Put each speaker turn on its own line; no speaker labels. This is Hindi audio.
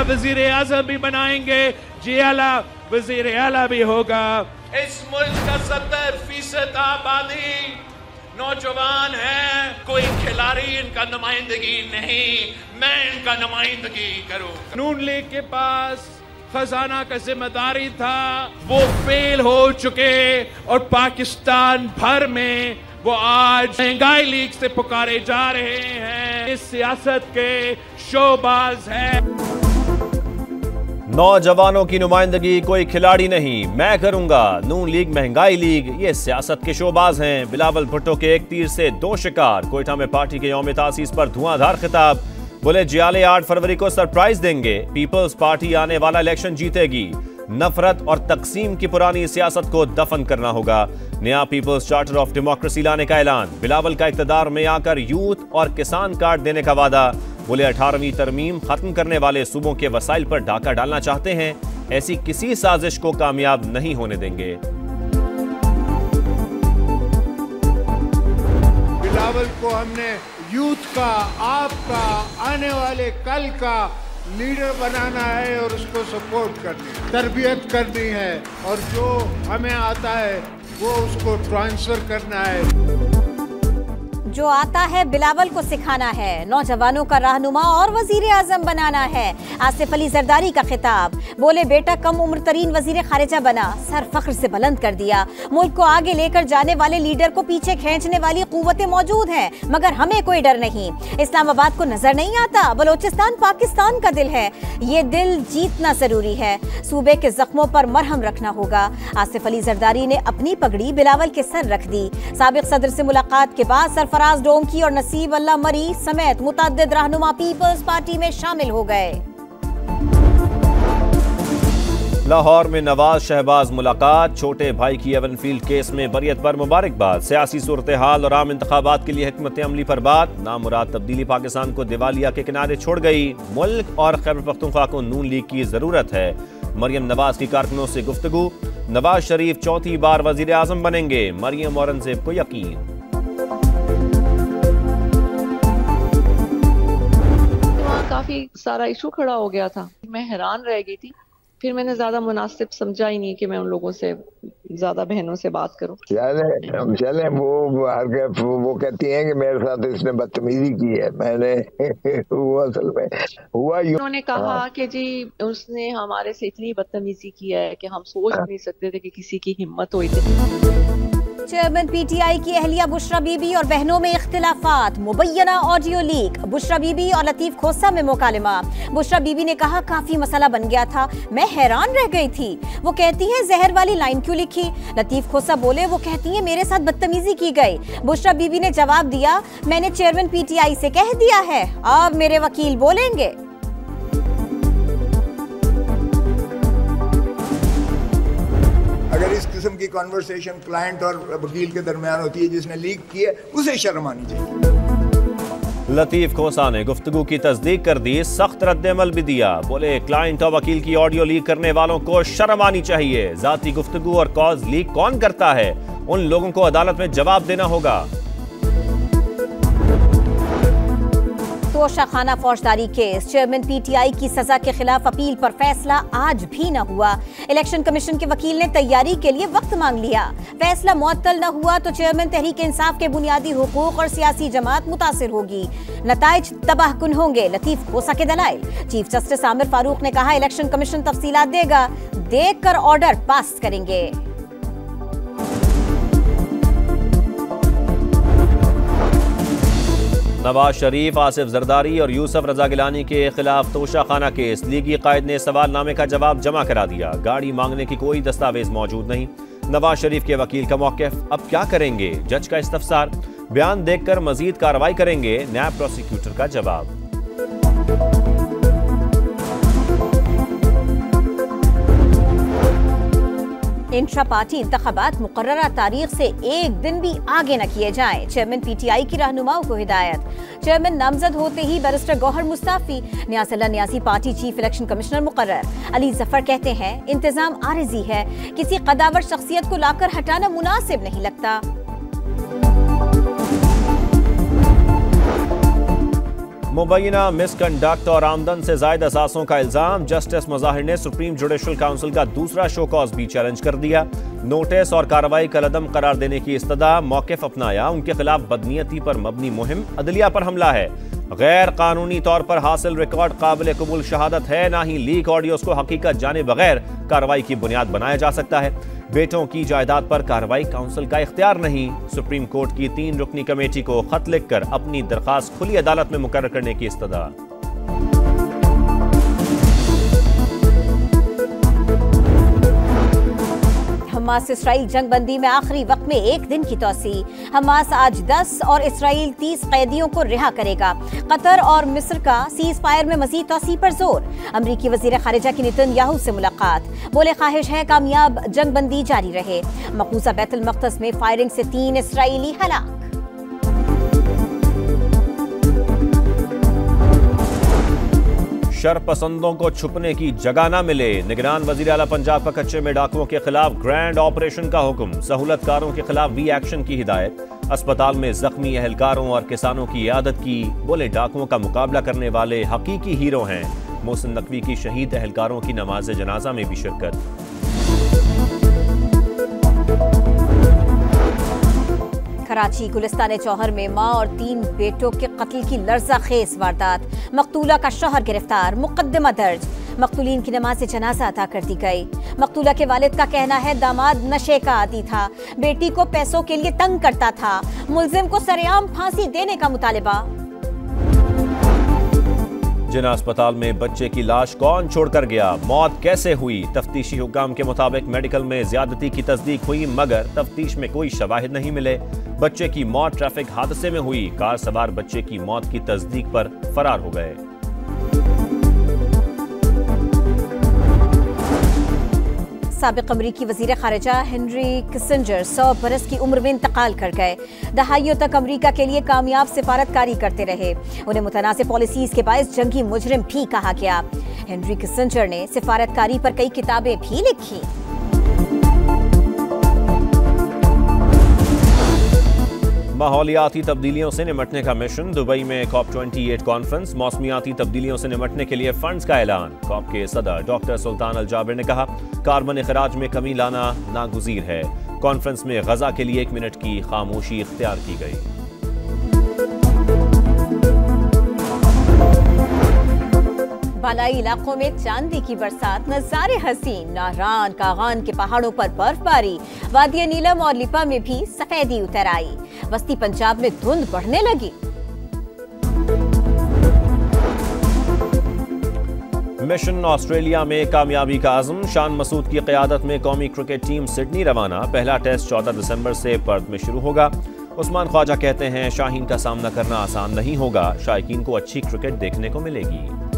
वजीर आजम भी बनाएंगे, जियाला वजीर आला भी होगा। इस मुल्क का 70% आबादी नौजवान है, कोई खिलाड़ी इनका नुमाइंदगी नहीं, मैं इनका नुमाइंदगी करूं। नून लीग के पास खजाना का जिम्मेदारी था, वो फेल हो चुके और पाकिस्तान भर में वो आज महंगाई लीग से पुकारे जा रहे हैं। इस सियासत के शोबाज हैं।
नौजवानों की नुमाइंदगी कोई खिलाड़ी नहीं, मैं करूंगा। नून लीग, महंगाई लीग, ये सियासत के शोबाज हैं। बिलावल भुट्टो के एक तीर से दो शिकार। कोयटा में पार्टी के यौम तासीस पर धुआंधार खिताब। बोले जियाले 8 फरवरी को सरप्राइज देंगे, पीपल्स पार्टी आने वाला इलेक्शन जीतेगी। नफरत और तकसीम की पुरानी सियासत को दफन करना होगा। नया पीपल्स चार्टर ऑफ डेमोक्रेसी लाने का ऐलान। बिलावल का इक्तदार में आकर यूथ और किसान कार्ड देने का वादा। बोले 18वीं तरमीम खत्म करने वाले सूबों के वसाइल पर डाका डालना चाहते हैं, ऐसी किसी साजिश को कामयाब नहीं होने देंगे।
बिलावल को हमने यूथ का, आपका, आने वाले कल का लीडर बनाना है और उसको सपोर्ट करनी है, तरबियत करनी है और जो हमें आता है वो उसको ट्रांसफर करना है।
जो आता है बिलावल को सिखाना है, नौजवानों का रहनुमा और वजीर आजम बनाना है। आसिफ अली जरदारी का खिताब। बोले बेटा कम उम्र तरीन वजीर खारिजा बना, सर फख्र से बुलंद कर दिया। मुल्क को आगे लेकर जाने वाले लीडर को पीछे खींचने वाली कुव्वतें मौजूद हैं, मगर हमें कोई डर नहीं। इस्लामाबाद को नजर नहीं आता, बलोचिस्तान पाकिस्तान का दिल है, ये दिल जीतना जरूरी है। सूबे के जख्मों पर मरहम रखना होगा। आसिफ अली जरदारी ने अपनी पगड़ी बिलावल के सर रख दी। साबिक सदर से मुलाकात के बाद सरफराज डोमकी और नसीब अल्लाह मरी समेत मुतअद्दिद रहनुमा पीपल्स पार्टी में शामिल हो गए।
लाहौर में नवाज शहबाज मुलाकात। छोटे भाई की एवनफील्ड केस में बरियत पर मुबारकबाद। सियासी सूरत हाल और आम इंतखाबात के लिए हिकमत अमली पर बात। नामुराद तब्दीली पाकिस्तान को दिवालिया के किनारे छोड़ गई। मुल्क और खैबर पख्तूनख्वा को नून लीग की जरूरत है। मरियम नवाज की कारकुनों से गुफ्तगू। नवाज शरीफ चौथी बार वजीर आजम बनेंगे, मरियम औरंगजेब को यकीन।
काफी सारा इशू खड़ा हो गया था, मैं हैरान रह गई थी। फिर मैंने ज्यादा मुनासिब समझा ही नहीं कि मैं उन लोगों से ज्यादा बहनों से बात करूं।
चले वो कहती हैं कि मेरे साथ इसने बदतमीजी की है। मैंने वो असल में हुआ
उन्होंने कहा कि जी उसने हमारे से इतनी बदतमीजी की है कि हम सोच नहीं सकते थे कि किसी की हिम्मत हो इतनी।
चेयरमैन पीटीआई की अहलिया बुशरा बीबी और बहनों में इख्तिलाफात। मुबैना ऑडियो लीक। बुशरा बीबी और लतीफ खोसा में मुकालमा। बुशरा बीबी ने कहा काफी मसला बन गया था, मैं हैरान रह गई थी। वो कहती हैं जहर वाली लाइन क्यों लिखी। लतीफ खोसा बोले वो कहती हैं मेरे साथ बदतमीजी की गई। बुशरा बीबी ने जवाब दिया मैंने चेयरमैन पीटीआई से कह दिया है, अब मेरे वकील बोलेंगे।
अगर इस किस्म की कॉन्वर्सेशन क्लाइंट और वकील के दरमियान होती है जिसने लीक की है, उसे शर्म आनी चाहिए।
लतीफ खोसा ने गुफ्तगू की तस्दीक कर दी, सख्त रद्द-ए-अमल भी दिया। बोले क्लाइंट और वकील की ऑडियो लीक करने वालों को शर्म आनी चाहिए। जाती गुफ्तगू और कॉज लीक कौन करता है, उन लोगों को अदालत में जवाब देना होगा।
तोशाखाना फौजदारी केस। चेयरमैन पीटीआई की सजा के खिलाफ अपील पर फैसला आज भी न हुआ। इलेक्शन कमीशन के वकील ने तैयारी के लिए वक्त मांग लिया। फैसला मुअत्तल न हुआ तो चेयरमैन तहरीक इंसाफ के बुनियादी हुकूक और सियासी जमात मुतासिर होगी। नताइज तबाहकुन होंगे, लतीफ खोसा के दलाइल। चीफ जस्टिस आमिर फारूक ने कहा इलेक्शन कमीशन तफसीलात देगा, देखकर ऑर्डर पास करेंगे।
नवाज शरीफ, आसिफ जरदारी और यूसुफ रजा गिलानी के खिलाफ तोशाखाना केस। लीगी कायद ने सवालनामे का जवाब जमा करा दिया। गाड़ी मांगने की कोई दस्तावेज मौजूद नहीं। नवाज शरीफ के वकील का मौक़िफ़, अब क्या करेंगे। जज का इस्तफसार, बयान देखकर मजीद कार्रवाई करेंगे। नायब प्रोसिक्यूटर का जवाब।
इंट्रा पार्टी इंतखाबात मुकर्ररा तारीख से एक दिन भी आगे न किए जाएं। चेयरमैन पीटीआई की रहनुमाओं को हिदायत। चेयरमैन नामजद होते ही बैरिस्टर गौहर मुस्ताफी। न्यासुल्लाह न्यासी पार्टी चीफ इलेक्शन कमिश्नर मुकर्रर। अली जफर कहते हैं इंतजाम आरिजी है, किसी कदावर शख्सियत को लाकर हटाना मुनासिब नहीं लगता।
मुबैना मिसकंडक्ट और आमदन से ज्यादा असासों का इल्जाम। जस्टिस मुजाहिर ने सुप्रीम जुडिशल काउंसिल का दूसरा शो कॉज भी चैलेंज कर दिया। नोटिस और कार्रवाई का कदम करार देने की इस्तदा, मौकिफ अपनाया। उनके खिलाफ बदनीयती पर मबनी मुहिम, अदलिया पर हमला है। गैर कानूनी तौर पर हासिल रिकॉर्ड काबिल कबूल शहादत है, ना ही लीक ऑडियोज को हकीकत जाने बगैर कार्रवाई की बुनियाद बनाया जा सकता है। बेटों की जायदाद पर कार्रवाई काउंसिल का इख्तियार नहीं। सुप्रीम कोर्ट की 3 रुकनी कमेटी को खत लिखकर अपनी दरखास्त खुली अदालत में मुकर्रर करने की इस्तदा।
हमास इसराइल जंगबंदी में आखिरी वक्त में 1 दिन की तोसी। हमास आज 10 और इसराइल 30 कैदियों को रिहा करेगा। कतर और मिस्र का सीज फायर में मजीद तोसी पर जोर। अमरीकी वजीर खारिजा की नेतन्याहू से मुलाकात, बोले ख्वाहिश है कामयाब जंगबंदी जारी रहे। मकबूजा बैतुल मक़दस में फायरिंग से 3 इसराइली हलाक।
शरपसंदों को छुपने की जगह न मिले। निगरान वजीर आला पंजाब का कच्चे में डाकुओं के खिलाफ ग्रैंड ऑपरेशन का हुक्म। सहूलतकारों के खिलाफ भी एक्शन की हिदायत। अस्पताल में जख्मी एहलकारों और किसानों की इयादत की। बोले डाकुओं का मुकाबला करने वाले हकीकी हीरो हैं। मोहसिन नकवी की शहीद एहलकारों की नमाज जनाजा में भी शिरकत।
कराची गुलिस्तान चौहर में मां और 3 बेटों के कत्ल की लर्ज़ाखेज वारदात। मकतूला का शौहर गिरफ्तार, मुकदमा दर्ज। मकतूलीन की नमाज जनाजा अदा कर दी गई। मकतूला के वालिद का कहना है दामाद नशे का आदी था, बेटी को पैसों के लिए तंग करता था। मुलजिम को सरेआम फांसी देने का मुतालिबा।
जिना अस्पताल में बच्चे की लाश कौन छोड़कर गया, मौत कैसे हुई? तफ्तीशी हुक्म के मुताबिक मेडिकल में ज्यादती की तस्दीक हुई, मगर तफ्तीश में कोई शवाहिद नहीं मिले। बच्चे की मौत ट्रैफिक हादसे में हुई। कार सवार बच्चे की मौत की तस्दीक पर फरार हो गए।
साबिक अमरीकी वजीर खारिजा हेनरी किसिंजर 100 बरस की उम्र में इंतकाल कर गए। दहाइयों तक अमरीका के लिए कामयाब सिफारतकारी करते रहे। उन्हें मुतनाज़िब पॉलिसीज के बायस जंगी मुजरिम भी कहा गया। हेनरी किसिंजर ने सिफारतकारी पर कई किताबें भी लिखी।
माहौलियाती तब्दीलियों से निमटने का मिशन। दुबई में COP28 कॉन्फ्रेंस। मौसमियाती तब्दीलियों से निमटने के लिए फंड्स का ऐलान। कॉप के सदर डॉक्टर सुल्तान अल जाबिर ने कहा, कार्बन इखराज में कमी लाना नागुज़ीर है। कॉन्फ्रेंस में गजा के लिए 1 मिनट की खामोशी इख्तियार की गई।
बालाई इलाकों में चांदी की बरसात, नजारे हसीन। नाहरान कागान के पहाड़ों पर बर्फबारी। वादिया नीलम और लिपा में भी सफेदी उतर आई। वस्ती पंजाब में धुंध बढ़ने लगी।
मिशन ऑस्ट्रेलिया में कामयाबी का आज़म। शान मसूद की क़यादत में कौमी क्रिकेट टीम सिडनी रवाना। पहला टेस्ट 14 दिसंबर से पर्थ में शुरू होगा। उस्मान ख्वाजा कहते हैं, शाहीन का सामना करना आसान नहीं होगा। शायकीन को अच्छी क्रिकेट देखने को मिलेगी।